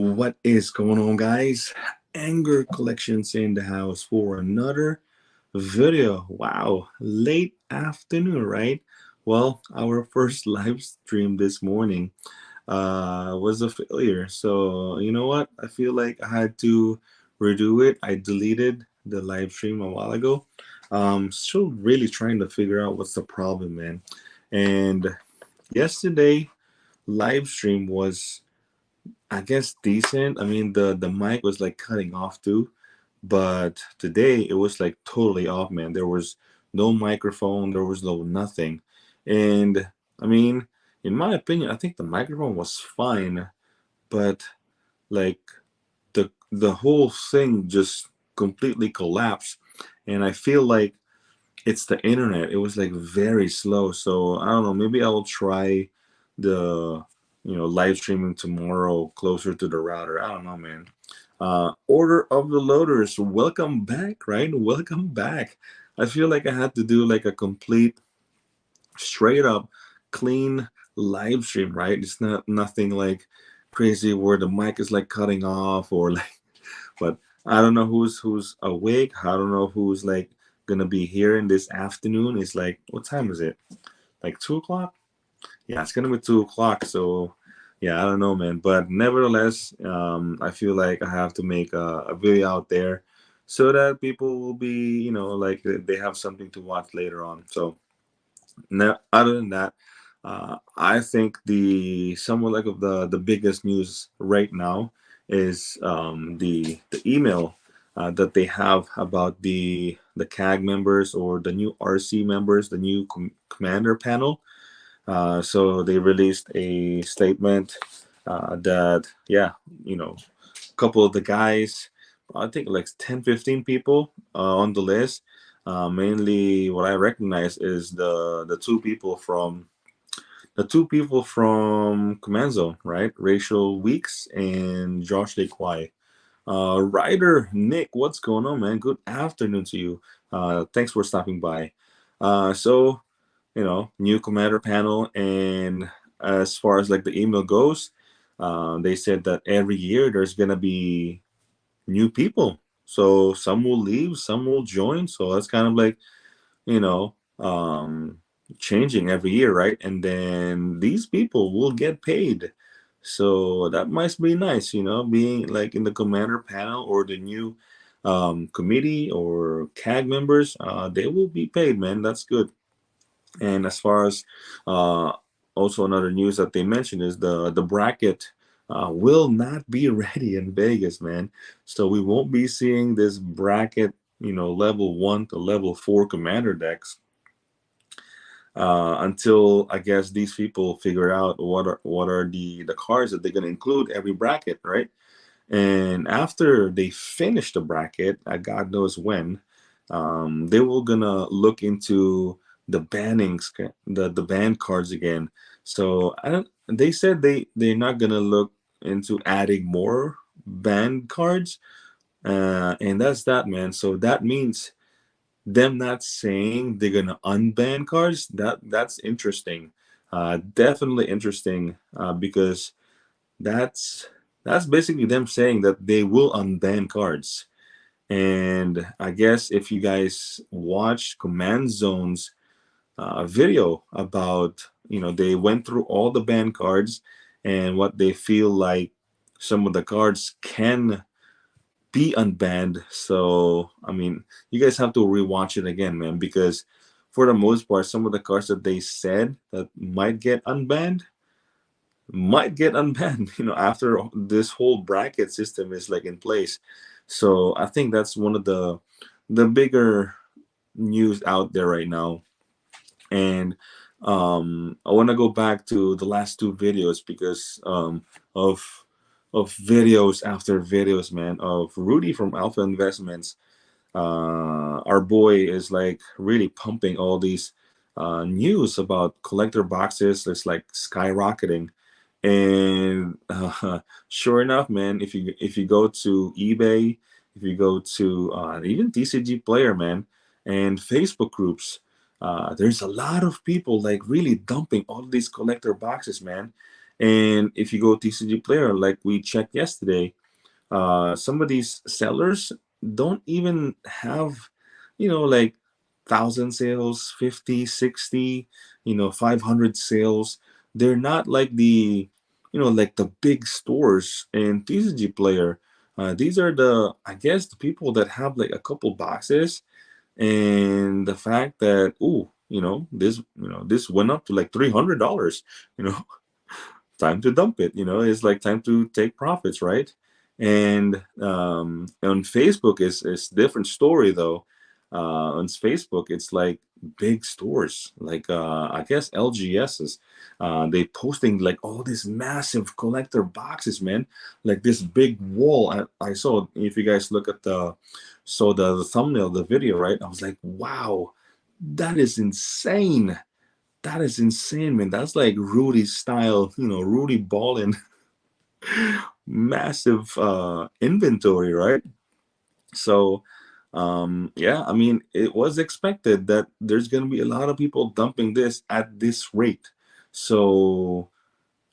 What is going on, guys? Anger Collections in the house for another video. Wow, late afternoon, right? Well, our first live stream this morning was a failure. So, you know what? I feel like I had to redo it. I deleted the live stream a while ago. Still really trying to figure out what's the problem, man. And yesterday, live stream was, I guess, decent. I mean, the mic was like cutting off too, but today it was like totally off, man. There was no microphone, there was no nothing. And I mean, in my opinion, I think the microphone was fine, but like the whole thing just completely collapsed. And I feel like it's the internet. It was like very slow. So I don't know, maybe I'll try the live streaming tomorrow closer to the router. I don't know, man. Order of the Loaders, welcome back, right? Welcome back. I feel like I had to do like a complete, straight up, clean live stream, right? It's not nothing like crazy where the mic is like cutting off or like, but I don't know who's awake. I don't know who's like gonna be here in this afternoon. It's like, what time is it? Like 2 o'clock? Yeah, it's gonna be 2 o'clock. So yeah, I don't know, man. But nevertheless, I feel like I have to make a video out there so that people will be, like they have something to watch later on. So now, other than that, I think the somewhat like of the biggest news right now is the email that they have about the CAG members or the new RC members, the new commander panel. So they released a statement that, yeah, a couple of the guys, I think like 10, 15 people on the list. Mainly what I recognize is the two people from Command Zone, right? Rachel Weeks and Josh Lequai. Ryder Nick, what's going on, man? Good afternoon to you. Thanks for stopping by. So new commander panel, and as far as like the email goes, they said that every year there's gonna be new people. So some will leave, some will join. So that's kind of like, you know, um, changing every year, right? And then these people will get paid. So that must be nice, being like in the commander panel or the new committee or CAG members, they will be paid, man. That's good. And as far as uh, also another news that they mentioned is the bracket will not be ready in Vegas, man. So we won't be seeing this bracket, level 1 to level 4 commander decks until I guess these people figure out what are the cards that they're gonna include every bracket, right? And after they finish the bracket, God knows when, they will gonna look into the bannings, the ban cards again. So I don't. They said they're not gonna look into adding more ban cards, and that's that, man. So that means them not saying they're gonna unban cards. That's interesting. Definitely interesting, because that's that's basically them saying that they will unban cards. And I guess if you guys watch Command Zone's video about, they went through all the ban cards and what they feel like some of the cards can be unbanned. So I mean, you guys have to rewatch it again, man, because for the most part, some of the cards that they said that might get unbanned, after this whole bracket system is like in place. So I think that's one of the bigger news out there right now. And I want to go back to the last two videos because of videos after videos, man, of Rudy from Alpha Investments. Our boy is like really pumping all these news about collector boxes. It's like skyrocketing. And sure enough, man, if you go to eBay, if you go to even Tcgplayer, man, and Facebook groups, there's a lot of people like really dumping all these collector boxes, man. And if you go Tcgplayer, like we checked yesterday, some of these sellers don't even have, like 1,000 sales, 50, 60, 500 sales. They're not like like the big stores in Tcgplayer. These are I guess, the people that have like a couple boxes, and the fact that, this went up to like $300, you know, time to dump it. It's like time to take profits, right? And on Facebook is different story though. On Facebook, it's like big stores, like I guess LGS's. They posting like all these massive collector boxes, man. Like this big wall. I saw, if you guys look at the thumbnail of the video, right? I was like, wow, that is insane. That is insane, man. That's like Rudy style, Rudy Ballin massive inventory, right? So, yeah, I mean, it was expected that there's going to be a lot of people dumping this at this rate. So,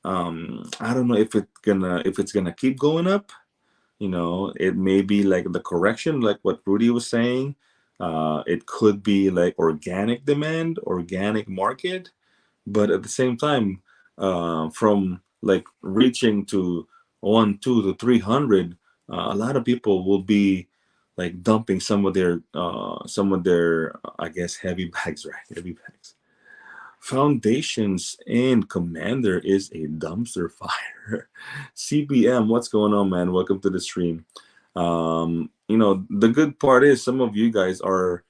I don't know if it's gonna keep going up. It may be like the correction, like what Rudy was saying. It could be like organic demand, organic market, but at the same time, from like reaching to 1 2 to 300, a lot of people will be like dumping some of their I guess heavy bags, right? Heavy bags. Foundations and Commander is a dumpster fire. CBM, what's going on, man? Welcome to the stream. The good part is some of you guys are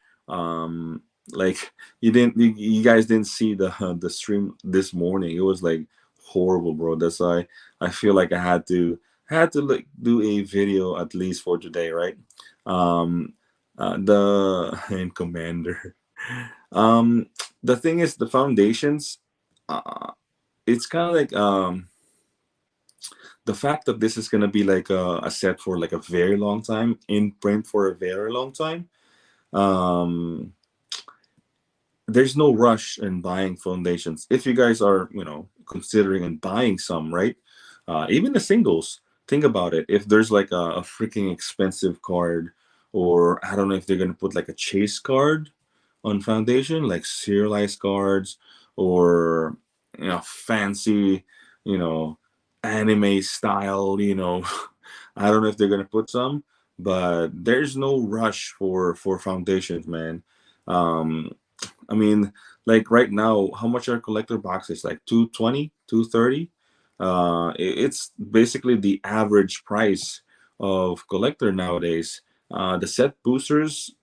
like, you guys didn't see the stream this morning. It was like horrible, bro. That's why I feel like I had to like do a video at least for today, right? The and Commander. Um, the thing is, the foundations, uh, it's kind of like, the fact that this is gonna be like a set for like a very long time, in print for a very long time. Um, there's no rush in buying foundations. If you guys are, considering and buying some, right? Even the singles. Think about it. If there's like a freaking expensive card, or I don't know if they're gonna put like a chase card on foundation, like serialized cards, or fancy, you know, anime style, I don't know if they're gonna put some, but there's no rush for foundations, man. Um, I mean, like right now, how much are collector boxes? Like 220, 230. It's basically the average price of collector nowadays. The set boosters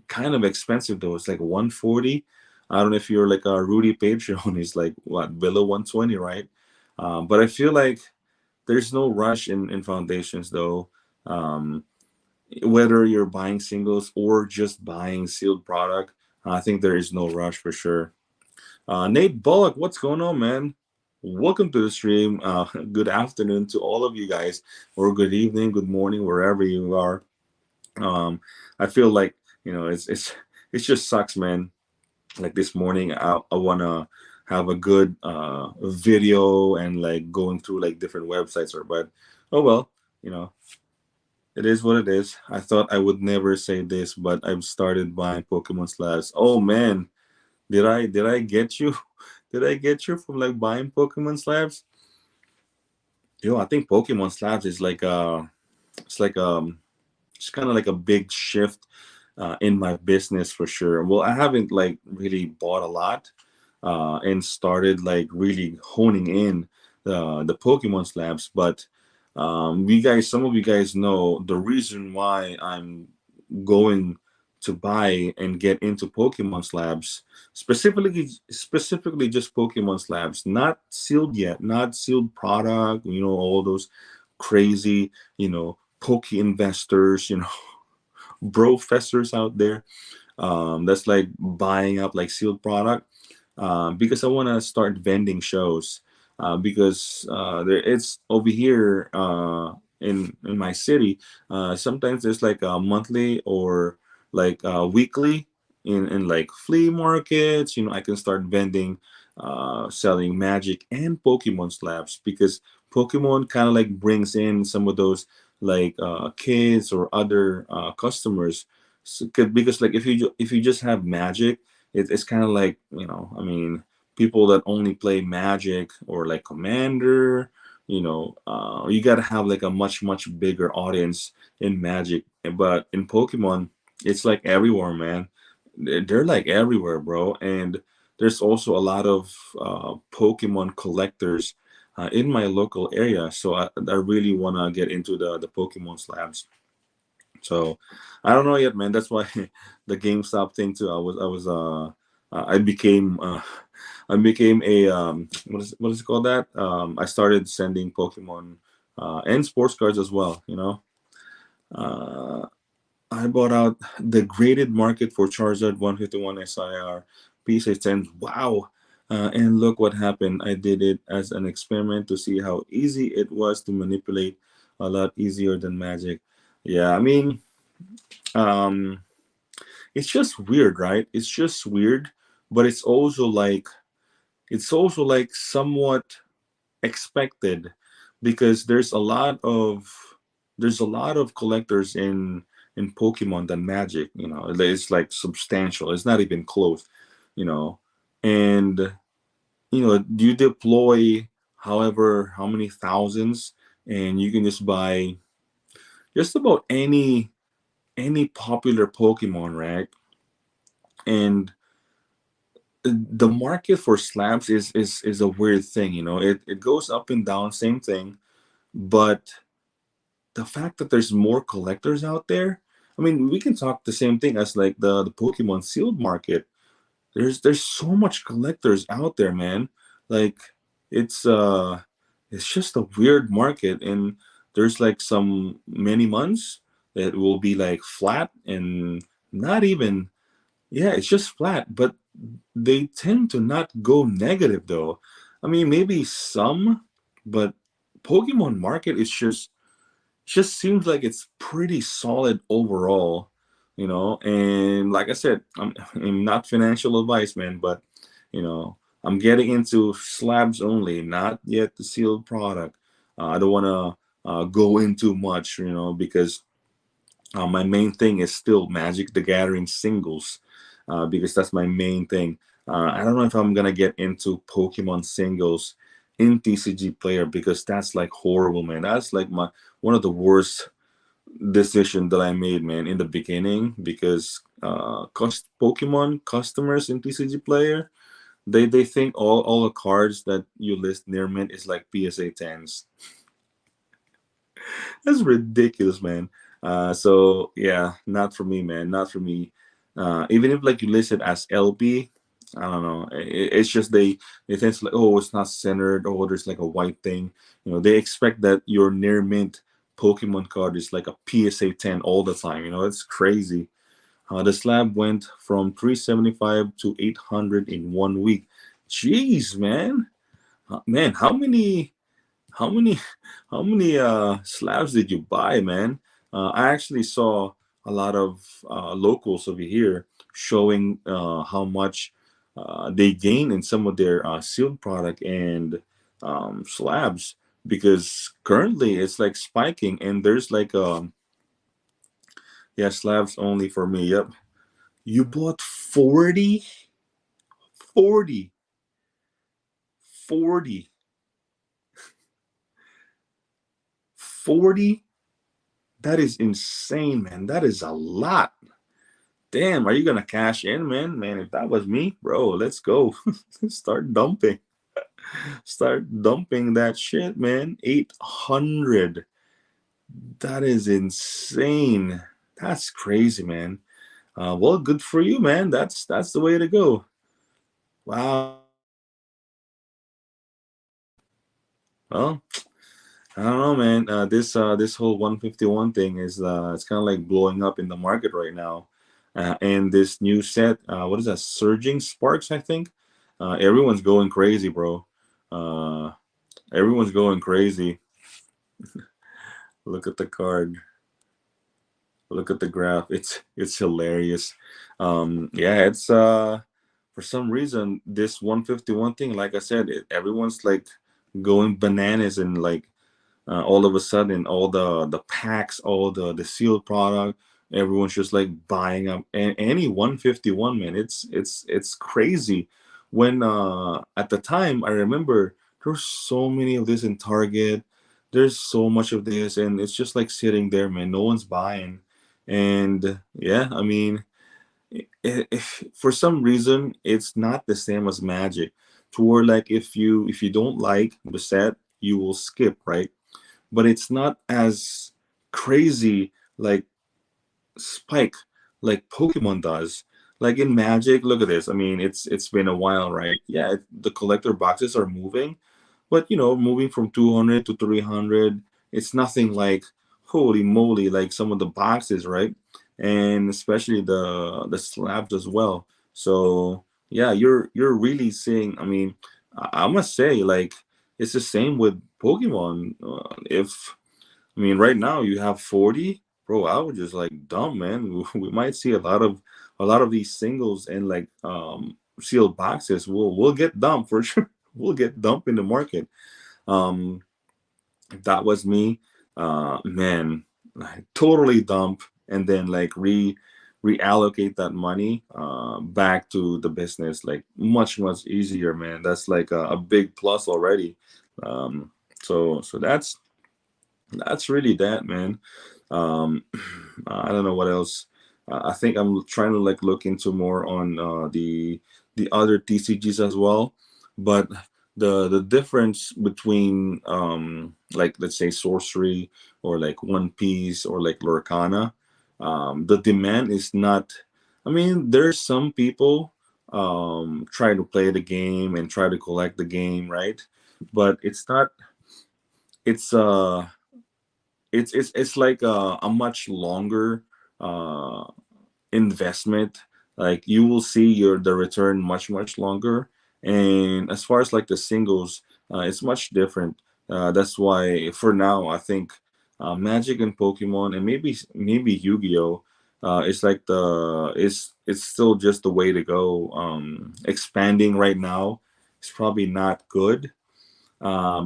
kind of expensive though. It's like 140. I don't know if you're like a Rudy Patreon, is like what, below 120, right? But I feel like there's no rush in foundations though. Um, whether you're buying singles or just buying sealed product, I think there is no rush for sure. Nate Bullock, what's going on, man? Welcome to the stream. Good afternoon to all of you guys, or good evening, good morning, wherever you are. I feel like, it just sucks, man. Like this morning, I wanna have a good video and like going through like different websites, but oh well, you know it is what it is. I thought I would never say this, but I've started buying Pokemon Slabs. Oh man, did I get you? Did I get you from like buying Pokemon Slabs? I think Pokemon Slabs is like it's like it's kind of like a big shift in my business for sure. Well, I haven't like really bought a lot and started like really honing in the Pokemon Slabs, but some of you guys know the reason why I'm going to buy and get into Pokemon Slabs, specifically just Pokemon Slabs, not sealed yet, not sealed product, all those crazy, Poke investors, brofessors out there, that's like buying up like sealed product, because I want to start vending shows, because it's over here in my city. Sometimes there's like a monthly or like weekly in like flea markets. I can start vending selling Magic and Pokemon slabs, because Pokemon kind of like brings in some of those like kids or other customers. So, because like if you just have Magic, it's kind of like, I mean, people that only play Magic or like Commander. You got to have like a much bigger audience in Magic, but in Pokemon, it's like everywhere, man. They're like everywhere, bro. And there's also a lot of Pokemon collectors in my local area, so I really want to get into the Pokemon slabs. So I don't know yet, man. That's why the GameStop thing too. I became I became a what is it called that? I started sending Pokemon and sports cards as well. Uh, I bought out the graded market for Charizard 151 SIR PSA 10. Wow. And look what happened. I did it as an experiment to see how easy it was to manipulate, a lot easier than Magic. Yeah, I mean, um, it's just weird, right? It's just weird, but it's also like somewhat expected, because there's a lot of collectors in Pokemon than Magic. It's like substantial. It's not even close. You know, and you deploy however how many thousands, and you can just buy just about any popular Pokemon, right? And the market for slabs is a weird thing. It goes up and down, same thing, but the fact that there's more collectors out there. I mean, we can talk the same thing as like the Pokemon sealed market. There's so much collectors out there, man. Like it's uh it's just a weird market, and there's like some many months that will be like flat and not even, yeah, it's just flat, but they tend to not go negative though. I mean, maybe some, but Pokemon market is just seems like it's pretty solid overall. And like I said, I'm not financial advice, man, but you know I'm getting into slabs only, not yet the sealed product. I don't want to go into much, because my main thing is still Magic the Gathering singles, because that's my main thing. I don't know if I'm gonna get into Pokemon singles in Tcgplayer, because that's like horrible, man. That's like my one of the worst decision that I made, man, in the beginning, because Pokemon customers in Tcgplayer, they think all the cards that you list near mint is like PSA 10s. That's ridiculous, man. So yeah, not for me, man. Not for me. Even if like you list it as LP, I don't know. It's just they think like, oh, it's not centered. Oh, there's like a white thing. They expect that your near mint Pokemon card is like a PSA 10 all the time. It's crazy. The slab went from 375 to 800 in 1 week. Jeez, man. Man, how many how many slabs did you buy, man? I actually saw a lot of locals over here showing how much they gain in some of their sealed product and slabs, because currently it's like spiking, and there's like yeah, slabs only for me. Yep. You bought 40, 40, 40, 40. That is insane, man. That is a lot. Damn, are you gonna cash in, man? Man, if that was me, bro, let's go. Start dumping. Start dumping that shit, man. 800. That is insane. That's crazy, man. Well, good for you, man. That's the way to go. Wow. Well, I don't know, man. This whole 151 thing is it's kind of like blowing up in the market right now. And this new set, what is that? Surging Sparks, I think. Everyone's going crazy, bro. Uh, everyone's going crazy. Look at the card. Look at the graph. It's hilarious. Yeah, it's for some reason, this 151 thing, like I said, everyone's like going bananas, and like all of a sudden, all the packs, all the sealed product, everyone's just like buying up any 151, man. It's crazy. When at the time, I remember there's so many of this in Target. There's so much of this, and it's just like sitting there, man. No one's buying, and yeah, I mean, if for some reason it's not the same as Magic, to where like if you don't like the set, you will skip, right? But it's not as crazy like spike like Pokemon does. Like in Magic, look at this. I mean, it's been a while, right? Yeah, the collector boxes are moving, but moving from 200 to 300, it's nothing like holy moly, like some of the boxes, right? And especially the slabs as well. So yeah, you're really seeing. I mean, I must say, like it's the same with Pokemon. If I mean, right now you have 40, bro. I would just like dump, man. We might see a lot of these singles and like sealed boxes. We'll get dumped for sure. We'll get dumped in the market. Um, if that was me, man, like totally dump and then like reallocate that money back to the business, like much easier, man. That's like a big plus already. So that's really that, man. um I don't know what else. I think I'm trying to like look into more on the other TCGs as well, but the difference between like let's say sorcery or like One Piece or like Lorcana, the demand is not. I mean, there's some people try to play the game and try to collect the game, right? But it's not. It's it's like a much longer uh investment. Like you will see the return much longer. And as far as like the singles, it's much different. That's why for now I think Magic and Pokemon and maybe Yu-Gi-Oh, it's like it's still just the way to go. Expanding right now is probably not good,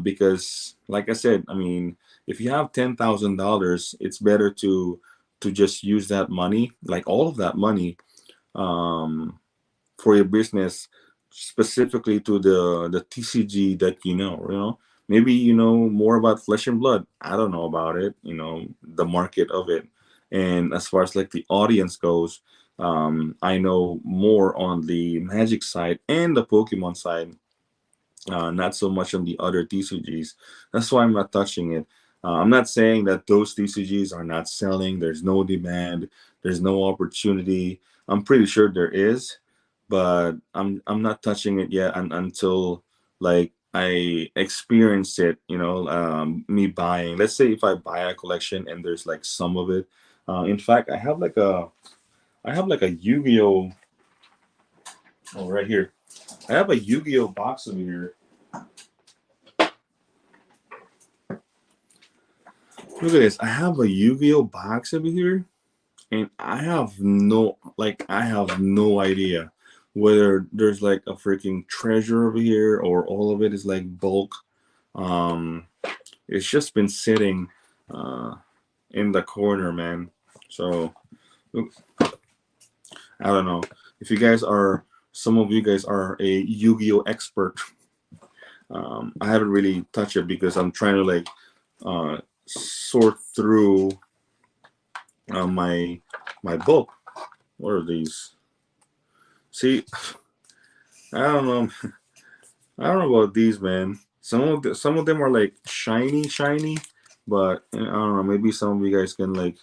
because like I said, I mean, if you have $10,000, it's better to just use that money, like all of that money, um, for your business, specifically to the TCG that maybe more about Flesh and Blood. I don't know about it, the market of it, and as far as like the audience goes, I know more on the Magic side and the Pokemon side, not so much on the other TCGs. That's why I'm not touching it. I'm not saying that those TCGs are not selling. There's no demand. There's no opportunity. I'm pretty sure there is, but I'm not touching it yet until like I experience it. Me buying. Let's say if I buy a collection and there's like some of it. In fact, I have like a Yu-Gi-Oh. Oh, right here. I have a Yu-Gi-Oh box over here. Look at this. I have a Yu-Gi-Oh box over here, and I have no idea whether there's like a freaking treasure over here or all of it is like bulk. Um, it's just been sitting uh in the corner, man. So look, I don't know if you guys are. Some of you guys are a Yu-Gi-Oh expert. I haven't really touched it because I'm trying to like sort through my book. What are these? See, I don't know. I don't know about these, man. Some of them are like shiny, but I don't know. Maybe some of you guys can like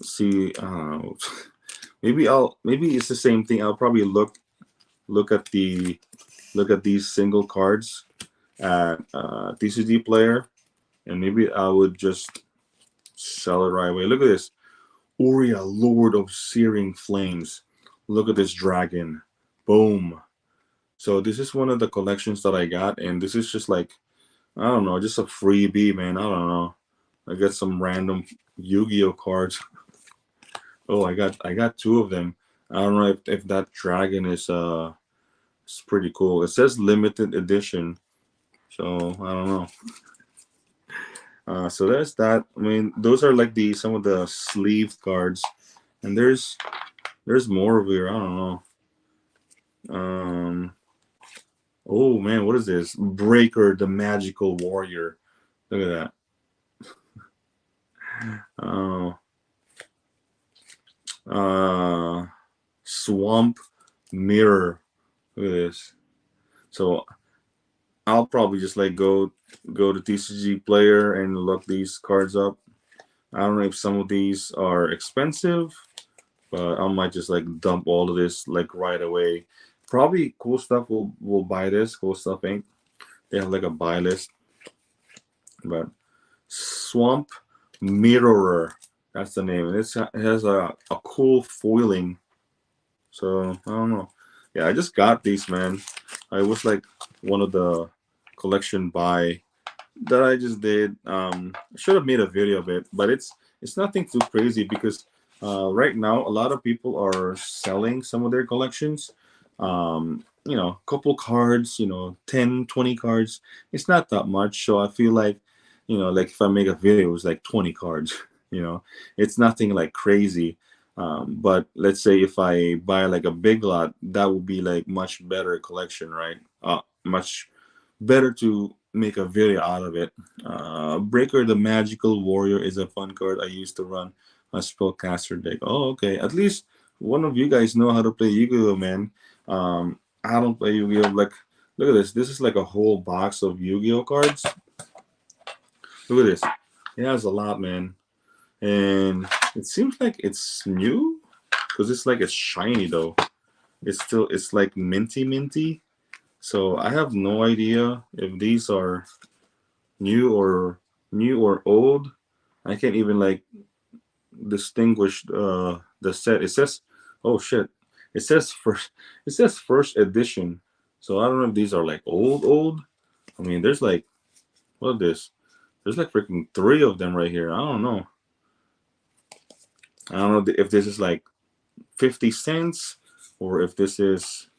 see. Maybe it's the same thing. I'll probably look at these single cards at Tcgplayer, and maybe I would just sell it right away. Look at this. Uria, Lord of Searing Flames. Look at this dragon. Boom. So this is one of the collections that I got, and this is just like, I don't know, just a freebie, man. I don't know. I got some random Yu-Gi-Oh cards. Oh, I got two of them. I don't know if that dragon is it's pretty cool. It says limited edition, so I don't know. So there's that. I mean, those are like the some of the sleeve cards, and there's more over here. I don't know. Oh man, what is this? Breaker, the magical warrior. Look at that. Oh, swamp mirror. Look at this. So I'll probably just like go to Tcgplayer and look these cards up. I don't know if some of these are expensive, but I might just like dump all of this like right away. Probably cool stuff will buy this. Cool stuff Inc. They have like a buy list, but Swamp Mirrorer, that's the name, and it has a cool foiling. So I don't know. Yeah, I just got these, man. I was like one of the collection buy that I just did. I should have made a video of it, but it's nothing too crazy because right now a lot of people are selling some of their collections. A couple cards, 10, 20 cards. It's not that much, so I feel like, like if I make a video, it's like 20 cards. It's nothing like crazy. But let's say if I buy like a big lot, that would be like much better collection, right? Much better to make a video out of it. Breaker the Magical Warrior is a fun card I used to run a spellcaster deck. Oh, okay. At least one of you guys know how to play Yu-Gi-Oh, man. I don't play Yu-Gi-Oh. Like, look at this. This is like a whole box of Yu-Gi-Oh cards. Look at this. It has a lot, man. And it seems like it's new because it's shiny though. It's like minty. So I have no idea if these are new or old. I can't even like distinguish the set. It says, oh shit, it says first edition. So I don't know if these are like old. I mean, there's like, what is this? There's like freaking 3 of them right here. I don't know if this is like 50 cents or if this is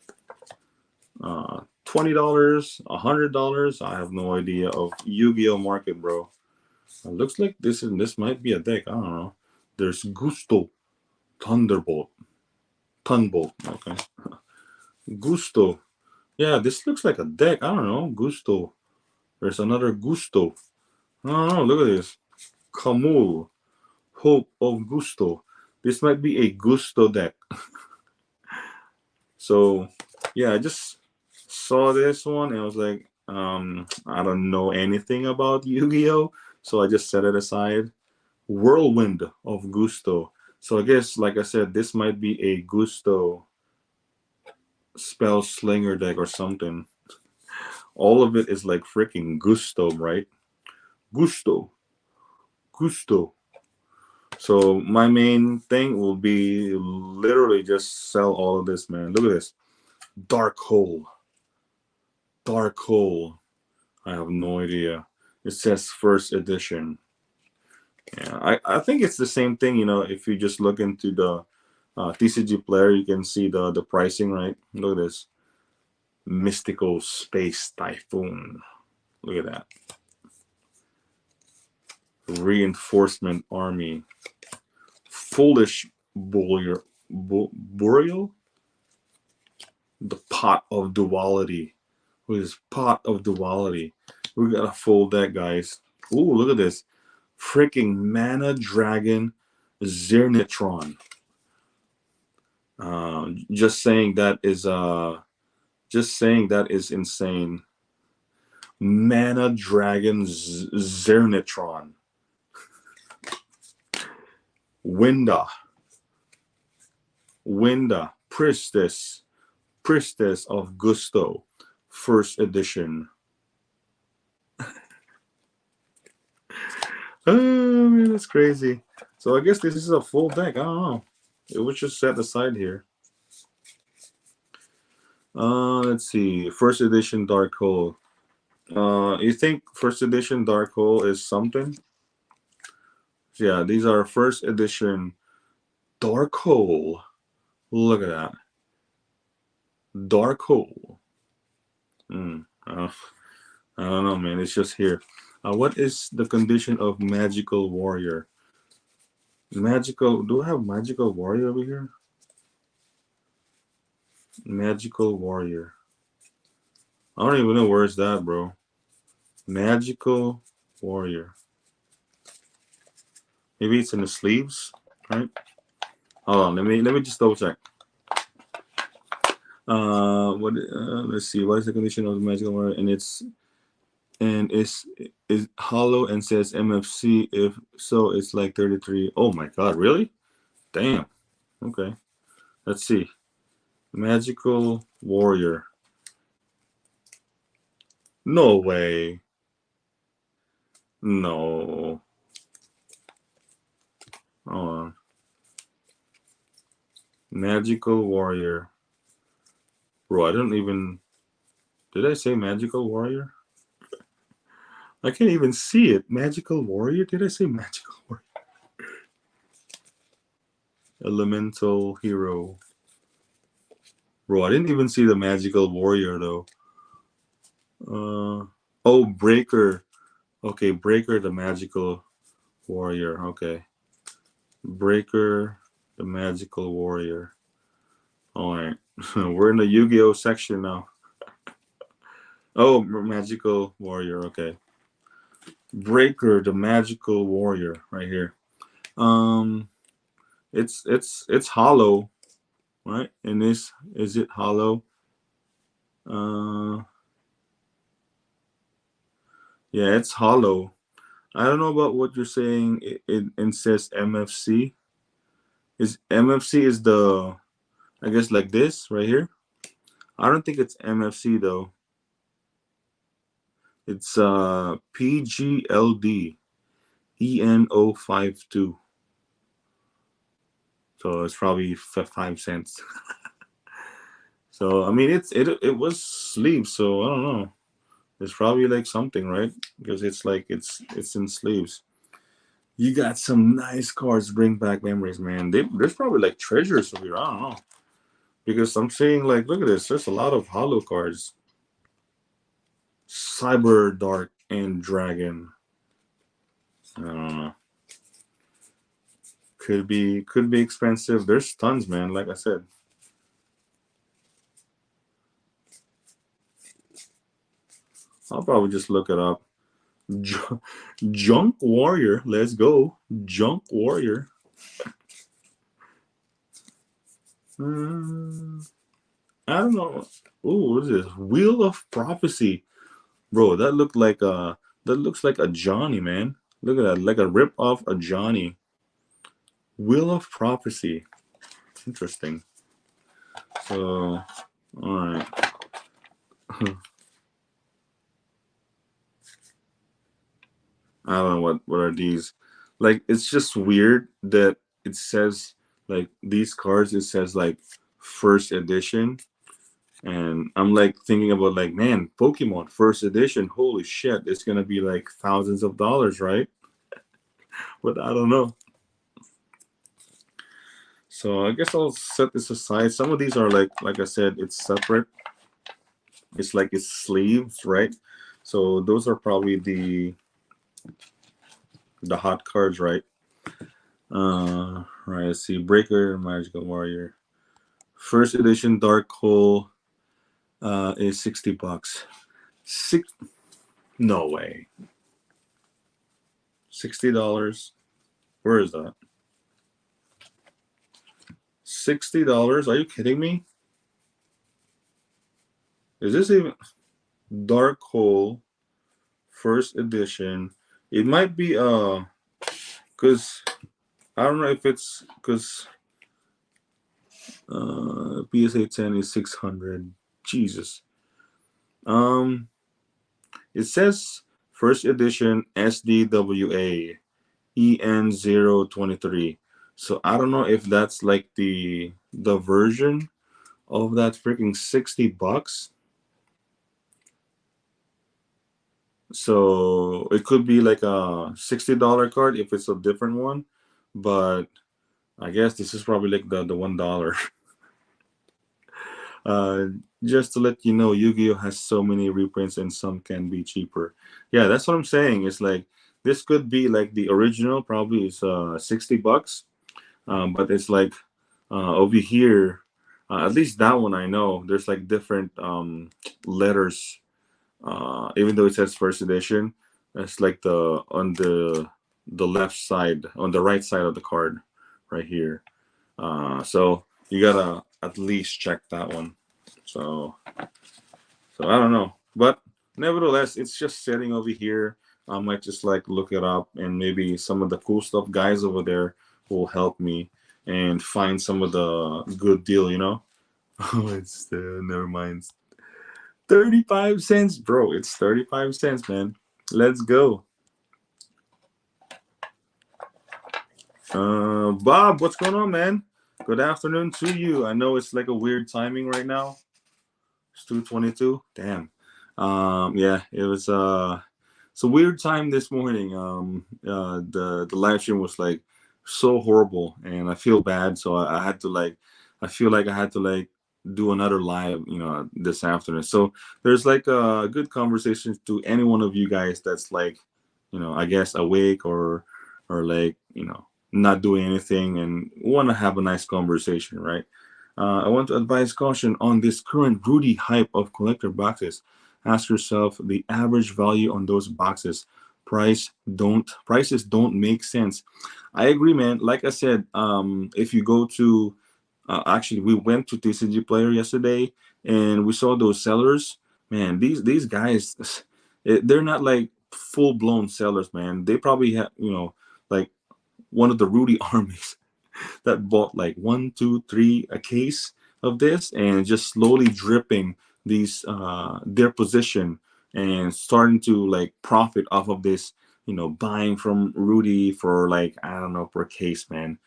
$20, $100. I have no idea of Yu-Gi-Oh market, bro. It looks like this might be a deck. I don't know. There's Gusto, Thunderbolt, Thunbolt. Okay, Gusto. Yeah, this looks like a deck. I don't know. Gusto. There's another Gusto. I don't know. Look at this. Kamul, Hope of Gusto. This might be a Gusto deck. So, yeah, I just saw this one and I was like, I don't know anything about Yu-Gi-Oh, so I just set it aside. Whirlwind of Gusto. So I guess, like I said, this might be a Gusto spell slinger deck or something. All of it is like freaking Gusto, right? Gusto. So my main thing will be literally just sell all of this, man. Look at this. Dark Hole. I have no idea. It says first edition. Yeah, I think it's the same thing. If you just look into the Tcgplayer, you can see the pricing, right? Look at this. Mystical Space Typhoon. Look at that. Reinforcement Army. Foolish Boreal. The Pot of Duality. What is Pot of Duality? We got a full deck, guys. Ooh, look at this. Freaking Mana Dragon Zernitron. Just saying that is insane. Mana Dragon Zernitron. Winda, Priestess of Gusto, first edition. Oh man, that's crazy. So I guess this is a full deck. I don't know. It was just set aside here. Let's see. First edition Dark Hole. You think first edition Dark Hole is something? Yeah, these are first edition Dark Hole. Look at that. Dark hole. I don't know, man. It's just here. What is the condition of magical warrior? Magical. Do I have magical warrior over here? Magical warrior. I don't even know where's that, bro. Magical warrior. Maybe it's in the sleeves, right? Hold on. Let me just double check. What? Let's see. What is the condition of the magical warrior? And is hollow and says MFC. If so, it's like 33. Oh my god, really? Damn. Okay. Let's see. Magical warrior. No way. No. Hold on. Magical warrior. Bro, I don't even. Did I say magical warrior? I can't even see it. Magical warrior? Did I say magical warrior? Elemental hero. Bro, I didn't even see the magical warrior though. Oh, breaker. Okay, breaker the magical warrior. Okay. Breaker the magical warrior. All right. We're in the Yu-Gi-Oh section now. Oh, magical warrior. Okay. Breaker the magical warrior right here. It's hollow, right? And this is it hollow? Yeah, it's hollow. I don't know about what you're saying. It says MFC. Is MFC is the, I guess, like this right here? I don't think it's MFC though. It's PGLD ENO52. So it's probably 5 cents. So I mean it was sleeves, so I don't know. It's probably like something, right? Because it's like it's in sleeves. You got some nice cards. Bring back memories, man. There's probably like treasures over here. I don't know. Because I'm seeing like, look at this. There's a lot of hollow cards. Cyber Dark and Dragon. I don't know. Could be expensive. There's tons, man. Like I said. I'll probably just look it up. Junk Warrior. Let's go. Junk Warrior. I don't know. Ooh, what is this? Wheel of Prophecy. Bro, that looks like a Johnny, man. Look at that. Like a rip off a Johnny. Wheel of Prophecy. Interesting. So, all right. I don't know what are these. Like, it's just weird that it says like these cards. It says like first edition, and I'm like thinking about like, man, Pokemon first edition. Holy shit! It's gonna be like thousands of dollars, right? But I don't know. So I guess I'll set this aside. Some of these are like I said, it's separate. It's like it's sleeves, right? So those are probably the hot cards, right? Right. Let's see. Breaker, Magical Warrior, first edition Dark Hole, is $60. No way. $60. Where is that? $60? Are you kidding me? Is this even Dark Hole first edition? It might be because I don't know if it's because PSA 10 is 600. Jesus. It says first edition SDWA EN023. So I don't know if that's like the version of that freaking $60. So it could be like a $60 card if it's a different one, but I guess this is probably like the $1. uh, just to let you know, Yu-Gi-Oh has so many reprints and some can be cheaper. Yeah, that's what I'm saying. It's like this could be like the original, probably is $60, but it's like over here, at least that one I know. There's like different letters, even though it says first edition. It's like the left side, on the right side of the card, right here. So you gotta at least check that one. So I don't know, but nevertheless, it's just sitting over here. I might just like look it up, and maybe some of the cool stuff guys over there will help me and find some of the good deal. You know? Oh, it's never mind. 35 cents, bro. It's 35 cents, man. Let's go. Bob, what's going on, man? Good afternoon to you. I know it's like a weird timing right now. It's 2:22. Damn. Yeah, it was it's a weird time this morning. The live stream was like so horrible, and I feel bad. So I had to like, I feel like I had to like do another live, this afternoon. So there's like a good conversation to any one of you guys that's like, I guess awake or like not doing anything and want to have a nice conversation, right? I want to advise caution on this current Rudy hype of collector boxes. Ask yourself the average value on those boxes. Prices don't make sense. I agree, man. Like I said, if you go to actually we went to Tcgplayer yesterday and we saw those sellers. Man, these guys, they're not like full blown sellers, man. They probably have like one of the Rudy armies that bought like one, two, three a case of this and just slowly dripping these their position and starting to like profit off of this, buying from Rudy for like I don't know per case, man,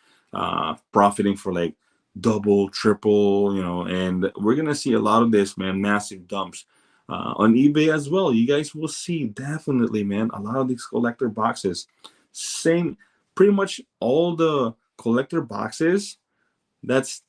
profiting for like double, triple, and we're gonna see a lot of this, man, massive dumps. On eBay as well, you guys will see definitely, man, a lot of these collector boxes. Same, pretty much all the collector boxes that's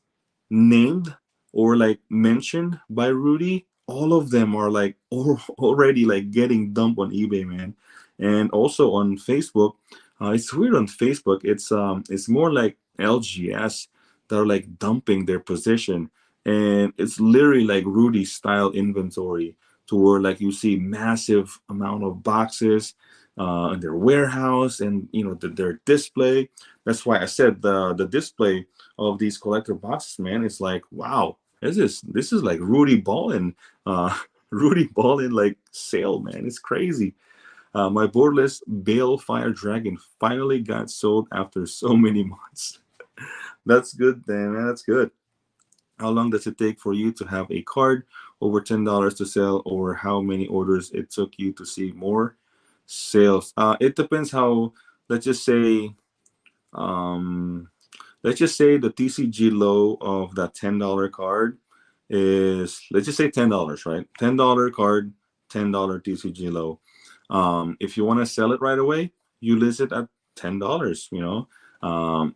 named or like mentioned by Rudy, all of them are like already like getting dumped on eBay, man. And also on Facebook, it's weird on Facebook. It's more like LGS that are like dumping their position, and it's literally like Rudy style inventory to where like you see massive amount of boxes in their warehouse and their display. That's why I said the display of these collector boxes, man, it's like wow, this is like Rudy Ballin, Rudy Ballin like sale, man. It's crazy. My boardless Balefire Dragon finally got sold after so many months. That's good, then, man. That's good. How long does it take for you to have a card over $10 to sell, or how many orders it took you to see more sales? It depends how. Let's just say, um, let's just say the TCG low of that $10 card is, let's just say $10, right? $10 card, $10 TCG low. If you want to sell it right away, you list it at $10.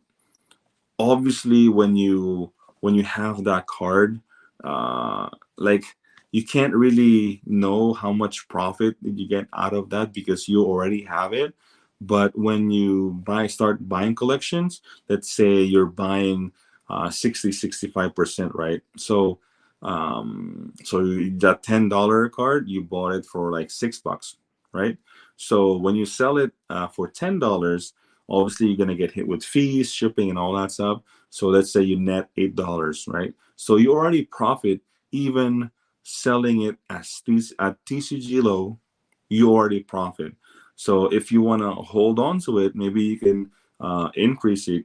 Obviously when you have that card, like you can't really know how much profit you get out of that because you already have it. But when you start buying collections, let's say you're buying 60-65%, right? So that $10 card, you bought it for like $6, right? So when you sell it for $10, obviously you're gonna get hit with fees, shipping, and all that stuff. So let's say you net $8, right? So you already profit even selling it at TCG low. You already profit. So if you want to hold on to it, maybe you can increase a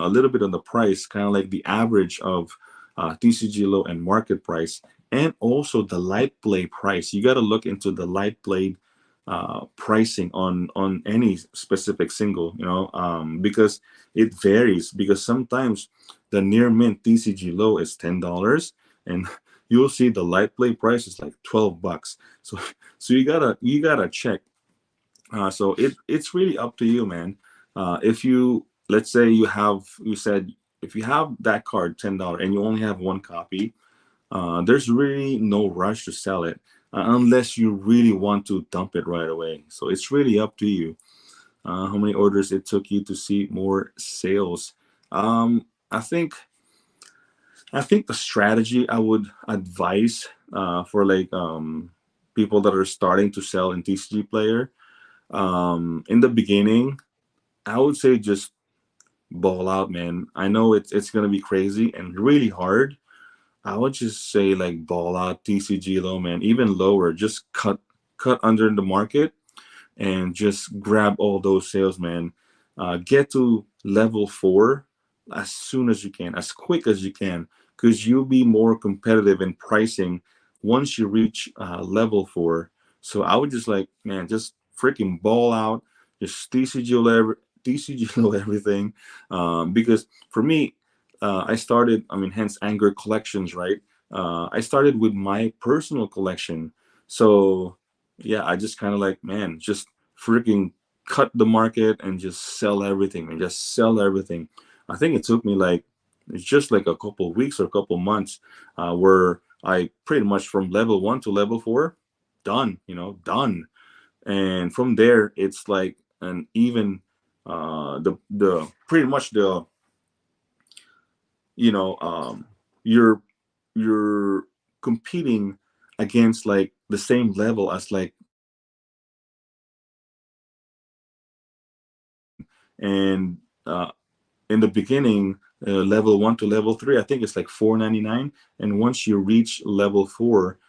little bit on the price, kind of like the average of TCG low and market price, and also the light blade price. You got to look into the light blade pricing on any specific single, because it varies. Because sometimes the near mint TCG low is $10, and you'll see the light blade price is like $12. So you gotta check. So it's really up to you, man. If you, let's say you said if you have that card $10 and you only have one copy, there's really no rush to sell it unless you really want to dump it right away. So it's really up to you. How many orders it took you to see more sales? I think the strategy I would advise for like people that are starting to sell in Tcgplayer, in the beginning, I would say just ball out, man. I know it's gonna be crazy and really hard. I would just say like ball out TCG low, man. Even lower, just cut under the market and just grab all those sales, man. Get to level 4 as soon as you can, as quick as you can, because you'll be more competitive in pricing once you reach level 4. So I would just like, man, just freaking ball out, just TCG low everything, because for me, I started. I mean, hence Anger Collections, right? I started with my personal collection, so yeah, I just kind of like, man, just freaking cut the market and just sell everything and just sell everything. I think it took me like, it's just like a couple weeks or a couple months, where I pretty much from level 1 to level 4, done, done. And from there, it's like an even, the pretty much the, you know, you're you're competing against like the same level as like and in the beginning, level 1 to level 3, I think it's like 4.99, and once you reach level 4,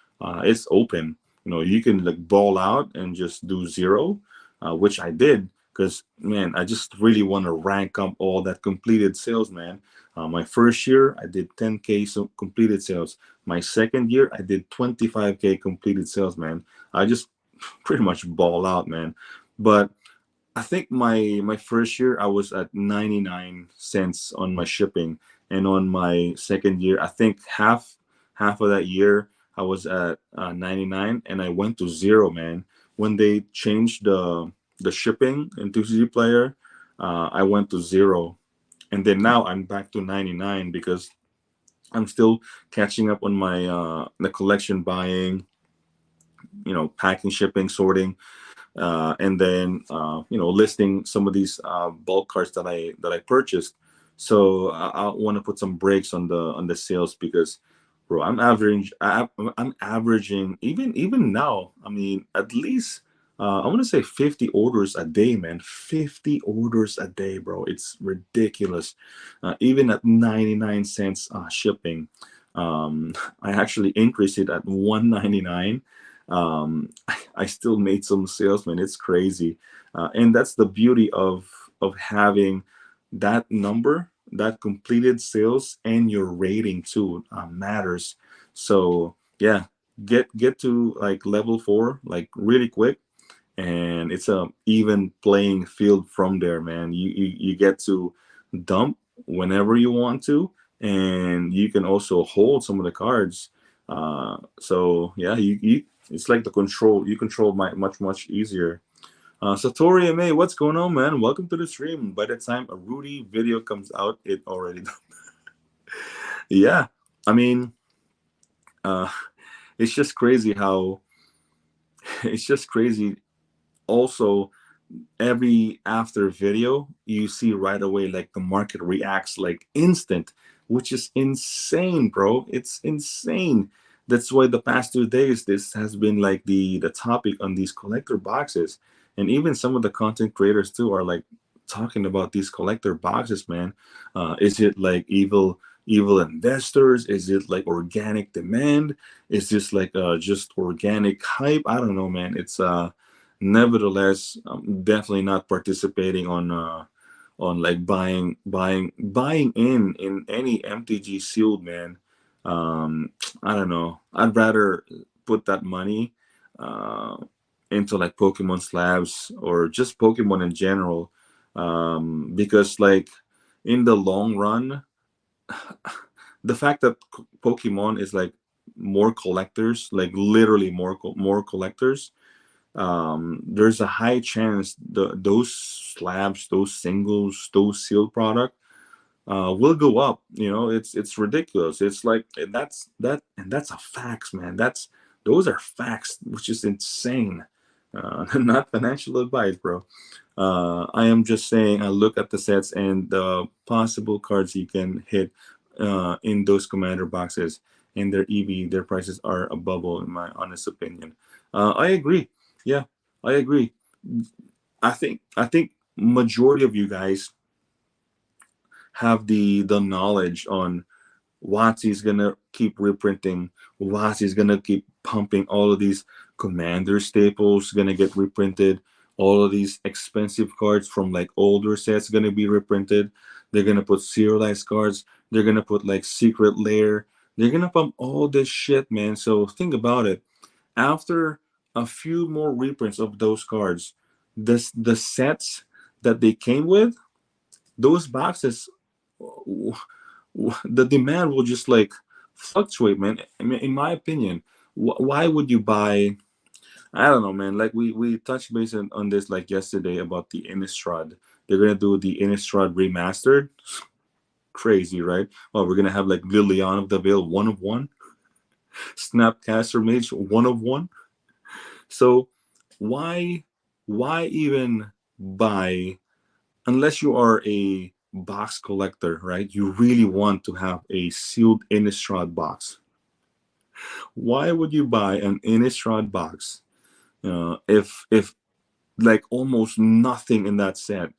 it's open. You can like ball out and just do zero, which I did, because man, I just really want to rank up all that completed sales, man. My first year I did 10K completed sales. My second year I did 25K completed sales, man. I just pretty much ball out, man. But I think my first year I was at 99 cents on my shipping, and on my second year, I think half of that year I was at 99, and I went to zero, man. When they changed the shipping into CD Player, I went to zero, and then now I'm back to 99 because I'm still catching up on my the collection buying, packing, shipping, sorting, and then listing some of these bulk cards that I purchased. So I want to put some brakes on the sales because, bro, I'm averaging even now. I mean, at least I want to say 50 orders a day, man. 50 orders a day, bro. It's ridiculous. Even at 99 cents shipping, I actually increased it at 199. I still made some sales, man. It's crazy, and that's the beauty of having that number, that completed sales, and your rating too matters. So yeah, get to like level 4 like really quick, and it's a even playing field from there, man. You get to dump whenever you want to, and you can also hold some of the cards. So yeah, you it's like you control much easier. Satori MA, what's going on, man? Welcome to the stream. By the time a Rudy video comes out, it already done. Yeah, I mean, uh it's just crazy how it's just crazy also. Every after video you see right away like the market reacts like instant, which is insane, bro. It's insane. That's why the past 2 days this has been like the topic on these collector boxes, and even some of the content creators too are like talking about these collector boxes, man. Is it like evil investors? Is it like organic demand? Is this like just organic hype? I don't know, man. It's nevertheless, I'm definitely not participating on like buying in any MTG sealed, man. I don't know. I'd rather put that money uh, into like Pokemon slabs or just Pokemon in general, because like in the long run, the fact that Pokemon is like more collectors, like literally more collectors, there's a high chance those slabs, those singles, those sealed product will go up. It's ridiculous. It's like and that's a facts, man. Those are facts, which is insane. Not financial advice, bro. I am just saying, I look at the sets and the possible cards you can hit in those commander boxes, and their EV, their prices are a bubble, in my honest opinion. I agree. Yeah, I agree. I think majority of you guys have the knowledge on Watsy's gonna keep reprinting. Watsy's gonna keep pumping all of these commander staples gonna get reprinted. All of these expensive cards from like older sets gonna be reprinted. They're gonna put serialized cards. They're gonna put like secret lair. They're gonna pump all this shit, man. So think about it. After a few more reprints of those cards, the sets that they came with, those boxes, the demand will just like fluctuate, man. I mean, in my opinion, why would you buy? I don't know, man. Like we touched base on this like yesterday about the Innistrad. They're gonna do the Innistrad remastered. Crazy, right? Well, we're gonna have like Liliana of the Veil, one of one, Snapcaster Mage, one of one. So why why even buy, unless you are a box collector, right? You really want to have a sealed Innistrad box. Why would you buy an Innistrad box if like almost nothing in that set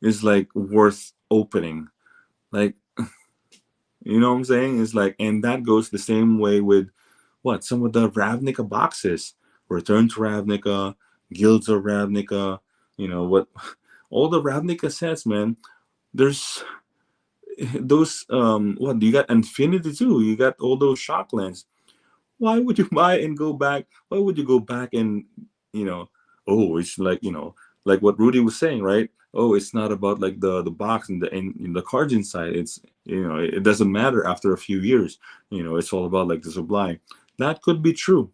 is like worth opening? Like, you know what I'm saying? It's like, and that goes the same way with what some of the Ravnica boxes, Return to Ravnica, Guilds of Ravnica. What all the Ravnica sets, man. There's those what you got Infinity too. You got all those Shocklands. Why would you buy and go back? Why would you go back and you know? Oh, it's like like what Rudy was saying, right? Oh, it's not about like the box and the cards inside. It's it doesn't matter after a few years. It's all about like the supply. That could be true.